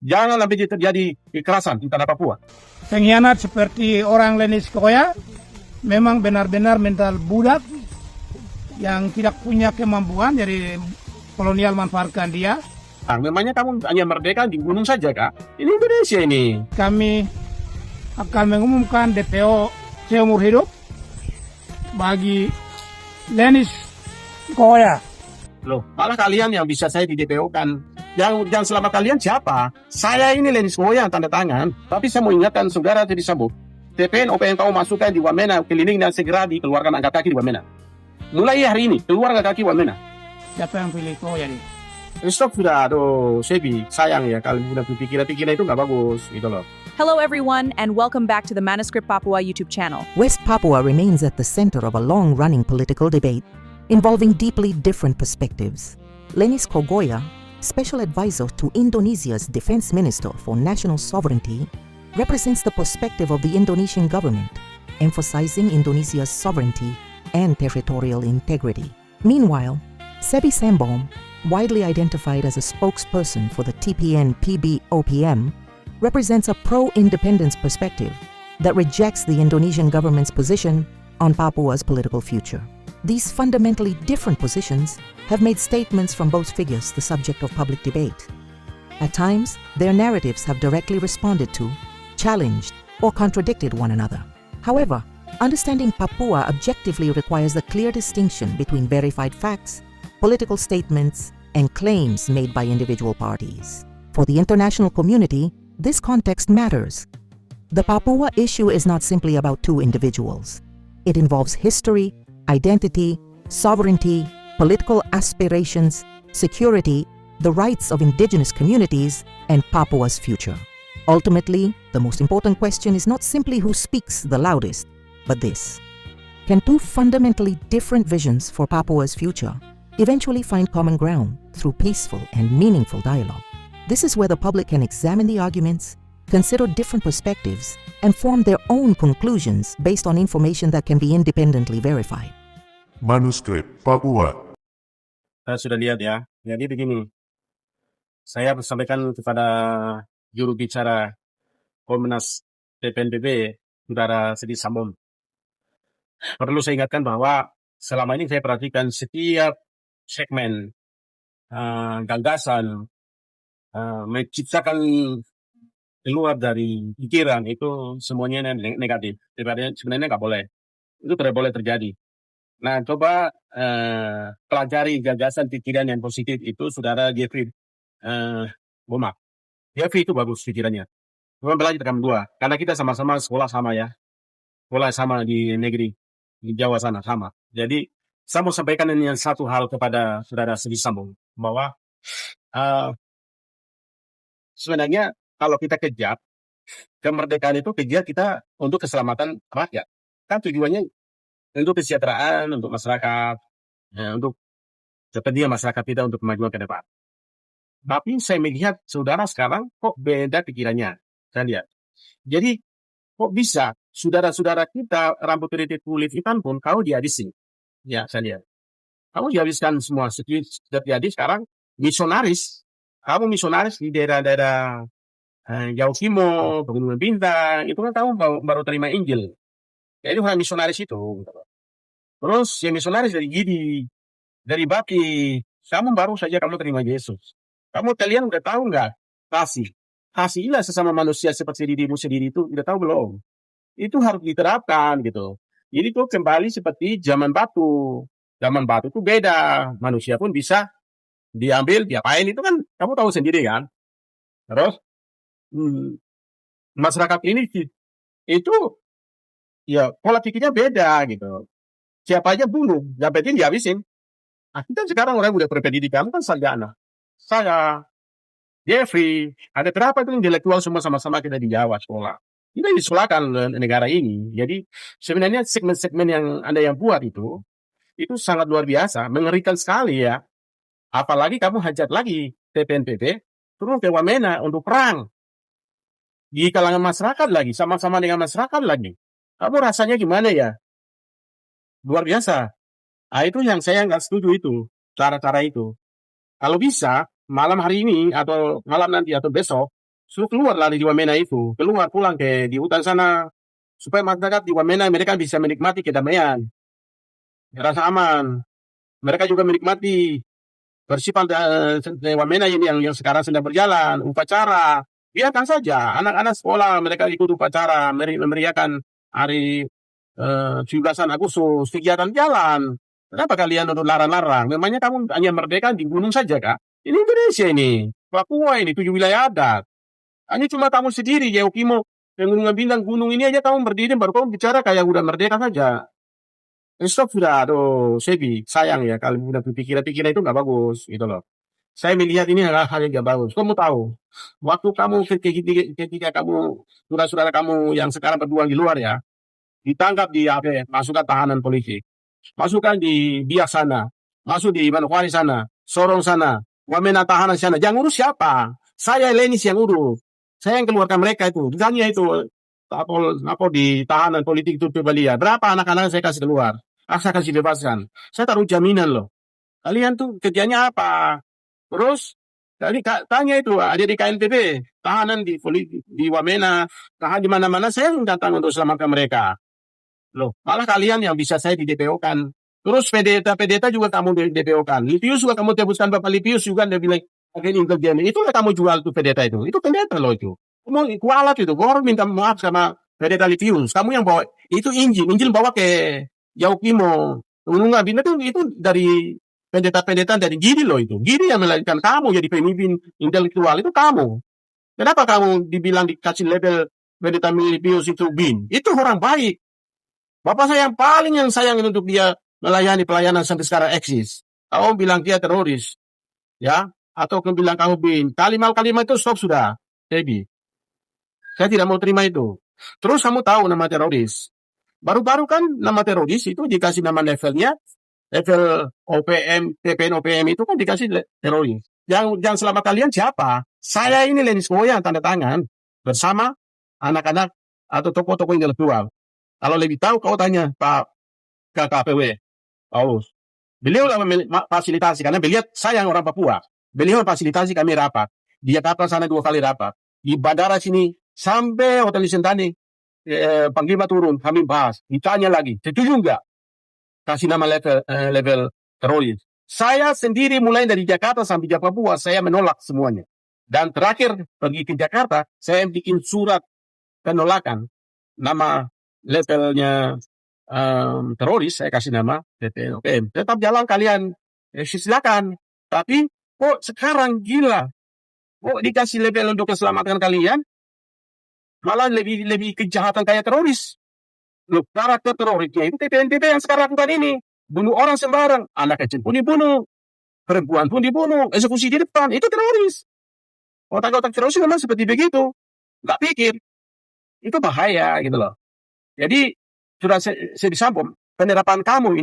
Jangan sampai terjadi kekerasan di tanah Papua. Pengkhianat seperti orang Lenis Koya memang benar-benar mental budak yang tidak punya kemampuan, jadi kolonial manfaatkan dia. Nah, memangnya kamu hanya merdeka di gunung saja, Kak? Ini Indonesia ini. Kami akan mengumumkan DPO seumur hidup bagi Lenis Koya. Loh, malah kalian yang bisa saya di DPO kan. Yang selama kalian siapa? Saya ini Lenis Koya tanda tangan. Tapi saya mau ingatkan saudara Ferdy Sambo. TPN apa yang kamu masukkan di Wamena, keliling dan segera dikeluarkan angkat kaki di Wamena. Mulai hari ini, keluar angkat kaki Wamena. Siapa yang pilih Koya nih? Stop sudah, aduh, Sebi, sayang ya kalau udah pikiran-pikiran itu nggak bagus, gitu loh. Hello everyone and welcome back to the Manuscript Papua YouTube channel. West Papua remains at the center of a long-running political debate involving deeply different perspectives. Lenis Kogoya, Special Advisor to Indonesia's Defense Minister for National Sovereignty, represents the perspective of the Indonesian government, emphasizing Indonesia's sovereignty and territorial integrity. Meanwhile, Sebi Sambom, widely identified as a spokesperson for the TPN-PB-OPM, represents a pro-independence perspective that rejects the Indonesian government's position on Papua's political future. These fundamentally different positions have made statements from both figures the subject of public debate. At times, their narratives have directly responded to, challenged, or contradicted one another. However, understanding Papua objectively requires a clear distinction between verified facts, political statements, and claims made by individual parties. For the international community, this context matters. The Papua issue is not simply about two individuals. It involves history, identity, sovereignty, political aspirations, security, the rights of indigenous communities, and Papua's future. Ultimately, the most important question is not simply who speaks the loudest, but this: can two fundamentally different visions for Papua's future eventually find common ground through peaceful and meaningful dialogue? This is where the public can examine the arguments, consider different perspectives, and form their own conclusions based on information that can be independently verified. Manuskrip Papua. Saya sudah lihat ya. Jadi begini, saya sampaikan kepada juru bicara Komnas TPNPB, Saudara Ferdy Sambo. Perlu saya ingatkan bahwa selama ini saya perhatikan setiap segmen gagasan menciptakan keluar dari pikiran itu semuanya negatif. Sebenarnya nggak boleh. Itu tidak boleh terjadi. Nah, coba pelajari gagasan pikiran yang positif itu Saudara Jeffrey Bomak. Jeffrey itu bagus pikirannya. Cuma belajar kami dua. Karena kita sama-sama sekolah sama ya. Sekolah sama di negeri. Di Jawa sana sama. Jadi, saya mau sampaikan ini yang satu hal kepada Saudara Ferdy Sambo. Bahwa sebenarnya kalau kita kejar, kemerdekaan itu kejar kita untuk keselamatan rakyat. Kan tujuannya untuk kesejahteraan, untuk masyarakat, untuk kepentingan masyarakat kita untuk kemajuan ke depan. Tapi saya melihat saudara sekarang kok beda pikirannya. Saya lihat. Jadi kok bisa saudara-saudara kita rambut keriting kulit hitam pun kau dihabisin. Ya, saya lihat. Kamu dihabiskan semua. Jadi sekarang misionaris. Kamu misionaris di daerah-daerah Jawa Timur, Pegunungan Bintang, itu kan kamu baru terima Injil. Jadi orang misionaris itu. Terus yang misionaris dari Gidi, dari Baki, kamu baru saja kamu terima Yesus. Kalian udah tahu nggak? Kasihlah sesama manusia seperti dirimu sendiri itu, udah tahu belum? Itu harus diterapkan gitu. Jadi itu kembali seperti zaman batu. Zaman batu itu beda. Manusia pun bisa diambil, diapain itu kan kamu tahu sendiri kan. Terus masyarakat ini itu ya pola pikirnya beda gitu. Siapa aja bunuh, dapetin dihabisin. Nah, kita sekarang orang udah berpendidikan kan sarjana. Saya, Jeffrey, ada berapa itu intelektual semua sama-sama kita di Jawa sekolah. Kita disekolahkan negara ini. Jadi sebenarnya segmen-segmen yang Anda yang buat itu sangat luar biasa, mengerikan sekali ya. Apalagi kamu hajat lagi TPNPB turun ke Wamena untuk perang. Di kalangan masyarakat lagi, sama-sama dengan masyarakat lagi. Kamu rasanya gimana ya? Luar biasa. Nah, itu yang saya nggak setuju itu, cara-cara itu. Kalau bisa, malam hari ini atau malam nanti atau besok, suruh keluar lari di Wamena itu, keluar pulang ke di hutan sana, supaya masyarakat di Wamena mereka bisa menikmati kedamaian, rasa aman. Mereka juga menikmati bersifat Wamena ini yang sekarang sedang berjalan, upacara. Biarkan saja anak-anak sekolah mereka ikut upacara, memeriahkan hari 17 Agustus, kegiatan jalan. Kenapa kalian untuk larang-larang? Memangnya kamu hanya merdeka di gunung saja, Kak? Ini Indonesia ini, Papua ini, 7 wilayah adat. Hanya cuma kamu sendiri, Yaukimo, Pegunungan Bintang, gunung ini aja kamu berdiri, baru kamu bicara kayak udah merdeka saja. Stop sudah, aduh, Sebi, sayang ya, kalau udah pikiran-pikiran itu nggak bagus, gitu loh. Saya melihat ini hal-hal yang nggak bagus. Kamu tahu, waktu kamu ketika kamu, saudara-saudara kamu yang sekarang berjuang di luar ya, ditangkap di masukkan tahanan politik, masukkan di Biak sana, masuk di Manokwari sana, Sorong sana, Wamena tahanan sana. Yang urus siapa? Saya Lenis yang urus. Saya yang keluarkan mereka itu. Ditanya itu, apa di tahanan politik itu coba lihat. Berapa anak-anak saya kasih keluar? Saya kasih bebaskan. Saya taruh jaminan loh. Kalian tuh kerjanya apa? Terus tadi tanya itu ada di KNPB, tahanan di Wamena, tahan di mana-mana, saya datang untuk selamatkan mereka. Loh, malah kalian yang bisa saya di DPO-kan. Terus PDTA juga kamu di DPO-kan. Lipius juga kamu tebuskan, Bapak Lipius juga dia bilang, intelijen. Itulah kamu jual tuh PDTA itu. Itu PDTA loh itu. Kamu kualat itu. Gua minta maaf sama PDTA Lipius. Kamu yang bawa, itu Injil bawa ke Yaukimo. Gunung Bintang itu dari pendeta-pendeta dari Giri loh itu. Giri yang melahirkan kamu jadi pemimpin intelektual itu kamu. Kenapa kamu dibilang dikasih label pendeta Lipius itu bin? Itu orang baik. Bapak saya yang paling yang sayang untuk dia melayani pelayanan sampai sekarang eksis. Kamu bilang dia teroris, ya? Atau kamu bilang kamu bin. Kalimat-kalimat itu stop sudah, Debbie. Saya tidak mau terima itu. Terus kamu tahu nama teroris. Baru-baru kan nama teroris itu dikasih nama levelnya, level OPM, TPN OPM itu kan dikasih teroris. Yang selama kalian siapa? Saya ini Lenis Kogoya yang tanda tangan bersama anak-anak atau tokoh-tokoh intelektual. Kalau lebih tahu, kau tanya Pak KKPW, Paulus. Beliau fasilitasi, karena beliau saya yang orang Papua. Beliau fasilitasi kami rapat. Di Jakarta sana 2 kali rapat. Di bandara sini, sampai Hotel Sentani, Panglima turun, kami bahas. Ditanya lagi, setuju enggak? Kasih nama level teroris. Saya sendiri mulai dari Jakarta sampai Papua, saya menolak semuanya. Dan terakhir, pergi ke Jakarta, saya bikin surat penolakan. Nama levelnya teroris, saya kasih nama TPN. Tetap jalan kalian, silakan. Tapi kok sekarang gila, kok dikasih label untuk keselamatan kalian, malah lebih kejahatan kayak teroris. Loh, karakter terorisnya itu TPN yang sekarang lakukan ini, bunuh orang sembarang, anak kecil pun dibunuh, perempuan pun dibunuh, eksekusi di depan, itu teroris. Otak-otak teroris memang seperti begitu, nggak pikir, itu bahaya gitu loh. Jadi, sudah saya disambung, penerapan kamu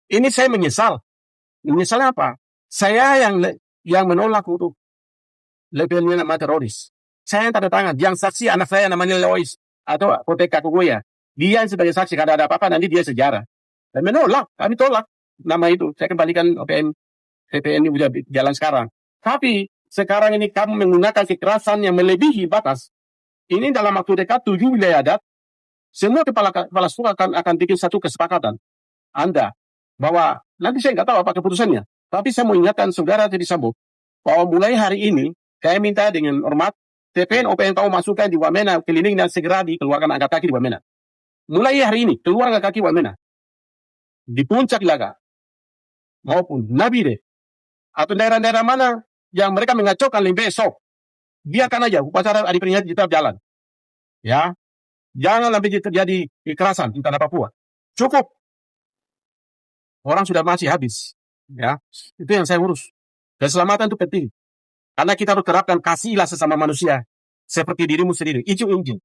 ini saya menyesal. Menyesalnya apa? Saya yang menolak untuk labelnya nama teroris. Saya yang tanda tangan, yang saksi anak saya namanya Lois, atau Koteka Kogoya. Dia sebagai saksi, kalau ada apa-apa nanti dia sejarah. Dan menolak, kami tolak nama itu. Saya kembalikan OPM, TPN ini sudah jalan sekarang. Tapi, sekarang ini kamu menggunakan kekerasan yang melebihi batas. Ini dalam waktu dekat 7 wilayah adat, semua kepala suku akan bikin satu kesepakatan Anda bahwa nanti saya nggak tahu apa keputusannya, tapi saya mau ingatkan saudara Teddy Sambo bahwa mulai hari ini saya minta dengan hormat TPN OPN kamu masukkan di Wamena keliling dan segera dikeluarkan angkat kaki di Wamena. Mulai hari ini keluar angkat kaki Wamena di puncak Ilaga maupun Nabire atau daerah-daerah mana yang mereka mengacaukan lebih besok, biarkan aja upacara hari peringatan tetap jalan, ya. Jangan sampai terjadi kekerasan di tanah Papua. Cukup. Orang sudah masih habis. Ya, itu yang saya urus. Keselamatan itu penting. Karena kita harus terapkan kasihlah sesama manusia. Seperti dirimu sendiri. Injil.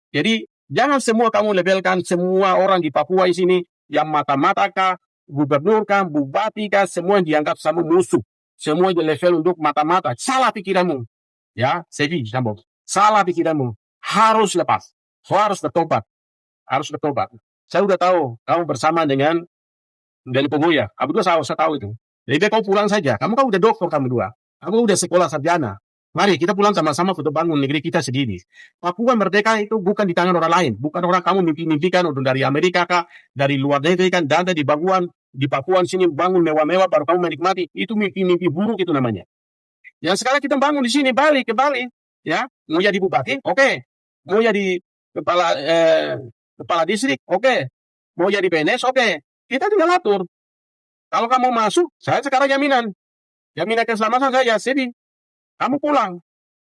Jadi, jangan semua kamu labelkan semua orang di Papua di sini yang mata-mata kah, gubernur kah, bupati kah, semua yang dianggap sama musuh. Semua di level untuk mata-mata. Salah pikiranmu. Ya, Sebi, Sambo. Salah pikiranmu. Harus lepas. Harus bertobat. Saya udah tahu kamu bersama dengan dari Kogoya. Kamu dua saya tahu itu. Jadi kau pulang saja. Kamu kan udah dokter kamu dua. Kamu udah sekolah sarjana. Mari kita pulang sama-sama untuk bangun negeri kita sendiri. Papua merdeka itu bukan di tangan orang lain. Bukan orang kamu mimpi-mimpikan untuk dari Amerika kah, dari luar negeri kan, dan di Papua sini bangun mewah-mewah baru kamu menikmati. Itu mimpi-mimpi buruk itu namanya. Yang sekarang kita bangun di sini balik ke Bali, ya, mau jadi bupati, oke. Mau jadi kepala distrik, oke. Mau jadi PNS, oke. Kita tinggal atur. Kalau kamu masuk, saya sekarang jaminan keselamatan saya jadi. Kamu pulang.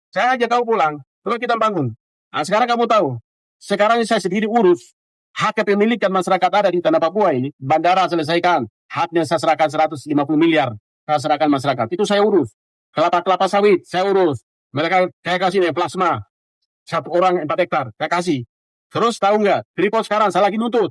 Saya aja kau pulang. Terus kita bangun. Nah, sekarang kamu tahu. Sekarang saya sendiri urus. Hak kepemilikan masyarakat ada di Tanah Papua ini. Bandara selesaikan. Haknya saya serahkan 150 miliar. Saya serahkan masyarakat. Itu saya urus. Kelapa sawit, saya urus. Mereka saya kasih nih plasma. 1 orang 4 hektar. Saya kasih. Terus tahu nggak? Freeport sekarang saya lagi nuntut.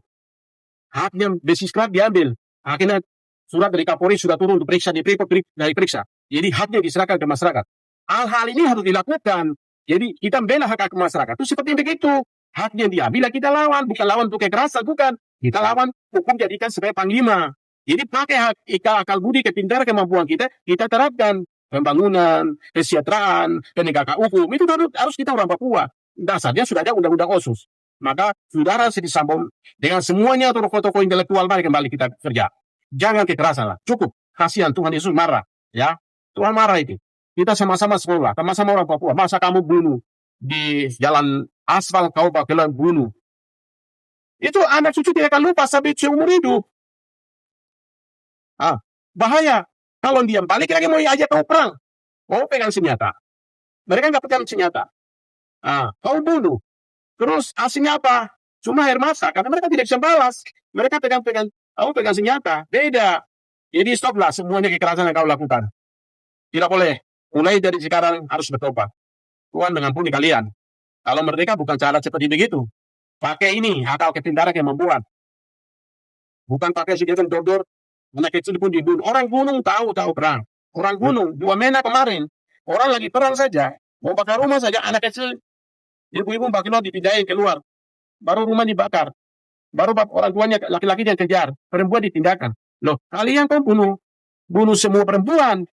Haknya basis scrap diambil. Akhirnya surat dari Kapolri sudah turun untuk periksa di Freeport dari periksa. Jadi haknya diserahkan ke masyarakat. Hal-hal ini harus dilakukan. Jadi kita membela hak masyarakat itu seperti begitu. Haknya diambil, kita lawan. Bukan lawan untuk kekerasan, bukan. Kita lawan hukum jadikan sebagai panglima. Jadi pakai hak akal budi, kepintaran, kemampuan kita terapkan. Pembangunan, kesejahteraan, penegakan hukum. Itu harus kita orang Papua. Dasarnya sudah ada undang-undang OSUS. Maka saudara Sedi Sambo dengan semuanya tokoh-tokoh intelektual mari kembali kita kerja. Jangan kekerasan lah. Cukup. Kasihan Tuhan Yesus marah. Ya, Tuhan marah itu. Kita sama-sama sekolah, sama-sama orang Papua. Masa kamu bunuh di jalan aspal, kau bakalan bunuh. Itu anak cucu tidak akan lupa sampai seumur hidup. Bahaya. Kalau dia balik lagi mau ajak kau perang. Kau pegang senjata. Mereka nggak pegang senjata. Kau bunuh. Terus hasilnya apa? Cuma air mata. Karena mereka tidak bisa balas. Mereka kau pegang senjata. Beda. Jadi stoplah semuanya kekerasan yang kau lakukan. Tidak boleh. Mulai dari sekarang harus bertobat. Tuhan mengampuni kalian. Kalau merdeka bukan cara seperti begitu. Pakai ini, akal kepintaran yang membuat. Bukan pakai senjata dodor. Anak kecil pun dibunuh. Orang gunung tahu perang. Orang gunung, di Wamena kemarin. Orang lagi perang saja. Mau bakar rumah saja, anak kecil. Ibu-ibu bakilot dipindahin keluar. Baru rumah dibakar. Baru orang tuanya, laki-laki yang kejar. Perempuan ditindakan. Loh, kalian kan bunuh semua perempuan.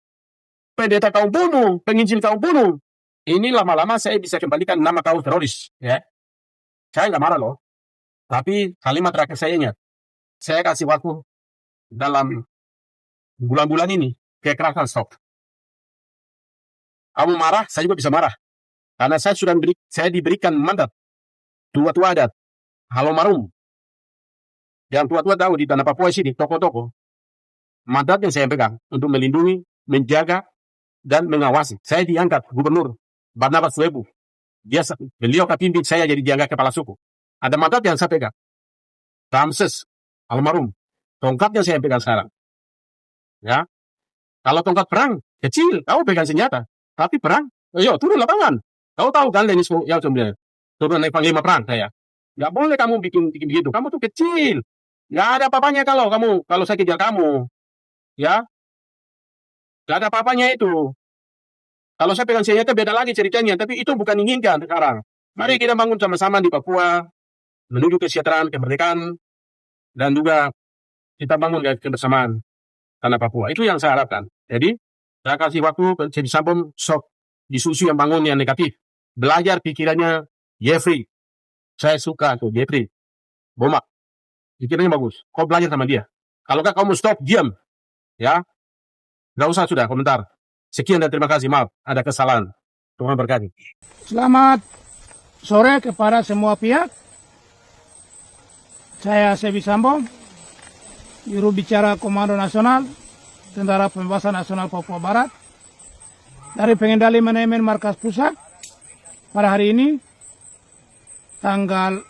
Pendeta kau bunuh, penginjil kau bunuh. Ini lama-lama saya bisa kembalikan nama kau teroris. Ya. Saya nggak marah loh. Tapi kalimat terakhir saya ingat. Saya kasih waktu dalam bulan-bulan ini. Kekerasan stop. Kamu marah, saya juga bisa marah. Karena saya diberikan mandat. Tua-tua adat. Halo Marum. Yang tua-tua tahu di Tanah Papua sini, toko-toko. Mandat yang saya pegang untuk melindungi, menjaga, dan mengawasi. Saya diangkat gubernur Barnabas Webu. Beliau pimpin saya jadi diangkat kepala suku. Ada mandat yang saya pegang. Ramses almarhum. Tongkatnya saya pegang sekarang. Ya. Kalau tongkat perang kecil, kau pegang senjata. Tapi perang, ayo turun lapangan. Kau tahu kan Lenis yang sebenarnya turun naik panglima perang saya. Gak boleh kamu bikin begitu. Kamu tuh kecil. Gak ada apa-apanya kalau saya kejar kamu. Ya. Gak ada apa-apanya itu. Kalau saya pegang senjata beda lagi ceritanya, tapi itu bukan inginkan sekarang. Mari kita bangun sama-sama di Papua, menuju kesejahteraan, kemerdekaan, dan juga kita bangun kebersamaan Tanah Papua. Itu yang saya harapkan. Jadi, saya kasih waktu ke Sedi Sambo sok diskusi yang bangun yang negatif. Belajar pikirannya Jeffrey. Saya suka tuh Jeffrey. Bomak. Pikirannya bagus. Kau belajar sama dia. Kalau kau mau stop, diam. Ya. Gak usah sudah komentar. Sekian dan terima kasih. Maaf, ada kesalahan. Tuhan berkati. Selamat sore kepada semua pihak. Saya Sedi Sambo, juru bicara Komando Nasional Tentara Pembebasan Nasional Papua Barat. Dari pengendali manajemen markas pusat pada hari ini, tanggal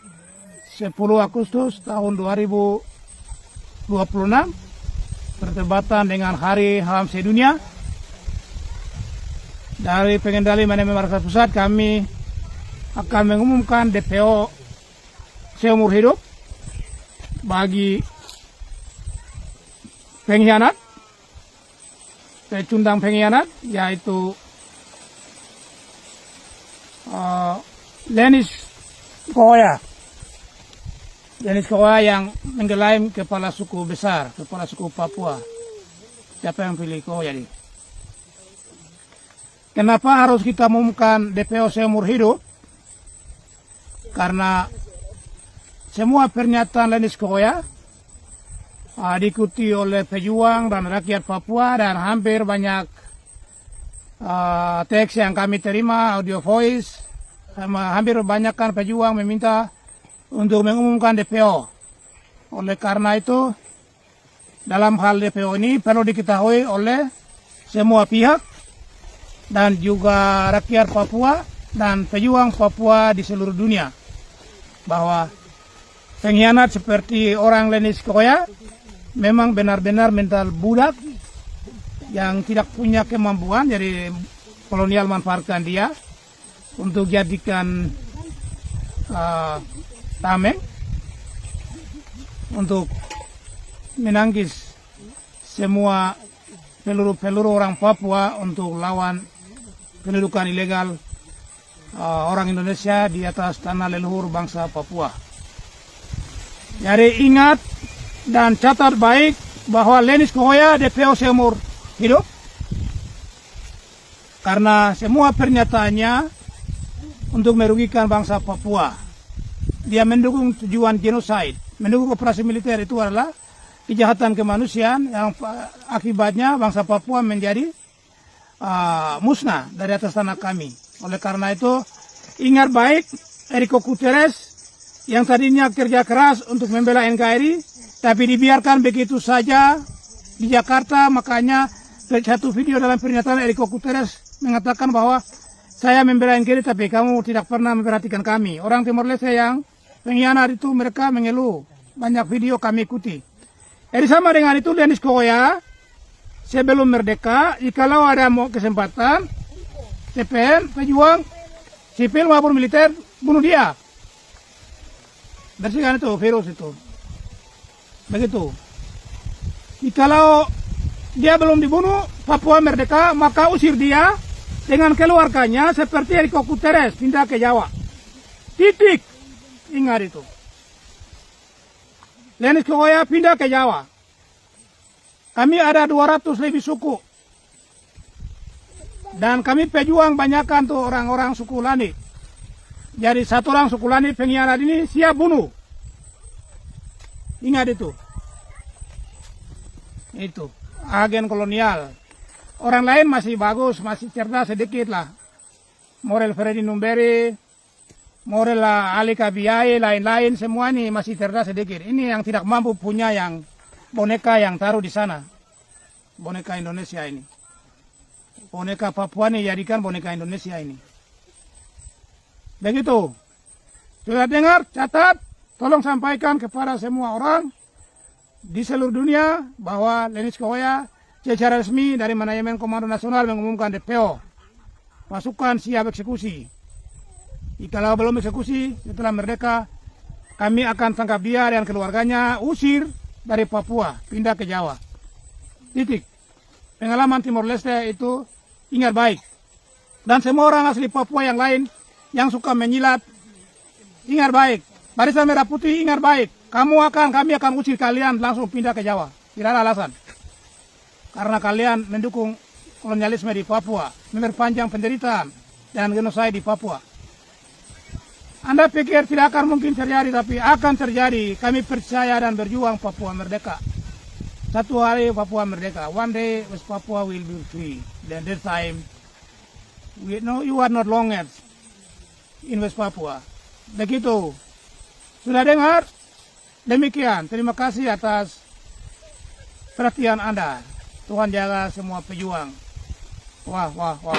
10 Agustus tahun 2026, bertepatan dengan Hari HAM Sedunia. Dari pengendali manajemen markas pusat, kami akan mengumumkan DPO seumur hidup bagi pengkhianat, pecundang pengkhianat, yaitu Lenis Kogoya. Lenis Kogoya yang mengklaim kepala suku besar, kepala suku Papua. Siapa yang pilih Kogoya ini? Kenapa harus kita umumkan DPO seumur hidup? Karena semua pernyataan Lenis Kogoya diikuti oleh pejuang dan rakyat Papua, dan hampir banyak teks yang kami terima, audio voice, hampir banyakkan pejuang meminta untuk mengumumkan DPO. Oleh karena itu, dalam hal DPO ini perlu diketahui oleh semua pihak dan juga rakyat Papua dan pejuang Papua di seluruh dunia, bahwa pengkhianat seperti orang Lenis Kogoya memang benar-benar mental budak yang tidak punya kemampuan, jadi kolonial manfaatkan dia untuk jadikan tameng untuk menangkis semua peluru orang Papua untuk lawan pendudukan ilegal orang Indonesia di atas tanah leluhur bangsa Papua. Jadi ingat dan catat baik bahwa Lenis Kogoya DPO seumur hidup, karena semua pernyataannya untuk merugikan bangsa Papua. Dia mendukung tujuan genosid, mendukung operasi militer. Itu adalah kejahatan kemanusiaan yang akibatnya bangsa Papua menjadi musnah dari atas tanah kami. Oleh karena itu, ingat baik Eriko Guterres yang tadinya kerja keras untuk membela NKRI, tapi dibiarkan begitu saja di Jakarta. Makanya satu video dalam pernyataan Eriko Guterres mengatakan bahwa saya membela NKRI tapi kamu tidak pernah memperhatikan kami. Orang Timor Leste yang pengkhianat itu mereka mengeluh. Banyak video kami ikuti. Jadi sama dengan itu Lenis Kogoya sebelum merdeka, jikalau ada kesempatan, CPN, pejuang, sipil maupun militer, bunuh dia. Bersihkan itu, virus itu. Begitu. Jikalau dia belum dibunuh, Papua merdeka, maka usir dia dengan keluarganya seperti Eriko Guterres pindah ke Jawa. Titik. Ingat itu. Lenis Kogoya pindah ke Jawa. Kami ada 200 lebih suku. Dan kami pejuang banyakkan tuh orang-orang suku Lani. Jadi satu orang suku Lani pengkhianat ini siap bunuh. Ingat itu. Itu. Agen kolonial. Orang lain masih bagus, masih cerdas sedikit lah. Morel Freddy Numberi, Morel Ali Kabiai, lain-lain semua ini masih cerdas sedikit. Ini yang tidak mampu punya yang boneka yang taruh di sana. Boneka Indonesia ini. Boneka Papua ini jadikan boneka Indonesia ini. Begitu. Sudah dengar? Catat. Tolong sampaikan kepada semua orang di seluruh dunia bahwa Lenis Kogoya secara resmi dari manajemen Komando Nasional mengumumkan DPO. Pasukan siap eksekusi. Jikalau belum eksekusi setelah merdeka, kami akan tangkap dia dan keluarganya, usir dari Papua, pindah ke Jawa. Titik. Pengalaman Timor Leste itu ingat baik. Dan semua orang asli Papua yang lain yang suka menyilat, ingat baik. Barisan Merah Putih, ingat baik. Kami akan usir kalian langsung pindah ke Jawa. Tidak ada alasan. Karena kalian mendukung kolonialisme di Papua, memperpanjang penderitaan dan genosid di Papua. Anda pikir tidak akan mungkin terjadi, tapi akan terjadi. Kami percaya dan berjuang Papua merdeka. Satu hari Papua merdeka. One day West Papua will be free. Then that time, you are not longer in West Papua. Begitu. Sudah dengar? Demikian. Terima kasih atas perhatian Anda. Tuhan jaga semua pejuang. Wah, wah, wah.